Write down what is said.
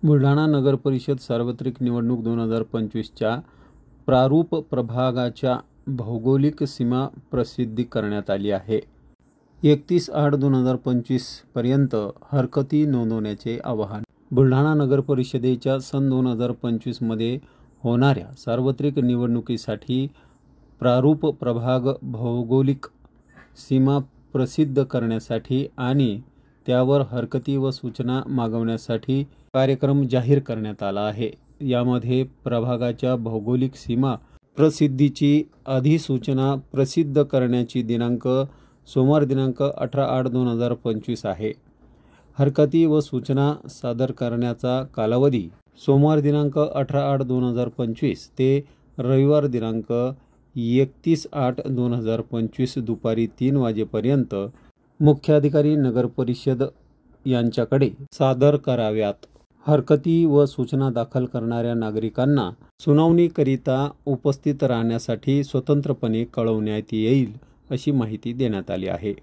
बुलढाणा नगर परिषद सार्वत्रिक निवडणूक 2025च्या प्रारूप प्रभागाच्या भौगोलिक सीमा प्रसिद्ध करण्यात आली आहे. 31/8/2025 पर्यंत हरकती नोंदवण्याचे आवाहन. बुलढाणा नगर परिषदेच्या सन 2025 मध्ये होणाऱ्या सार्वत्रिक निवडणुकीसाठी प्रारूप प्रभाग भौगोलिक सीमा प्रसिद्ध करण्यासाठी आणि त्यावर हरकती व सूचना मागवण्यासाठी कार्यक्रम जाहीर करण्यात आला आहे. यामध्ये प्रभागाच्या भौगोलिक सीमा प्रसिद्धीची अधिसूचना प्रसिद्ध करण्याची दिनांक सोमवार दिनांक 18/8/2025 आहे. हरकती व सूचना सादर करण्याचा कालावधी सोमवार दिनांक 18/8/2025 ते रविवार दिनांक 31/8/2025 दुपारी 3 वाजेपर्यंत मुख्याधिकारी नगर परिषद यांच्याकडे सादर कराव्यात. हरकती व सूचना दाखल करणाऱ्या नागरिकांना सुनावणीकरिता उपस्थित राहण्यासाठी स्वतंत्रपणे कळवण्यात येईल, अशी माहिती देण्यात आली आहे.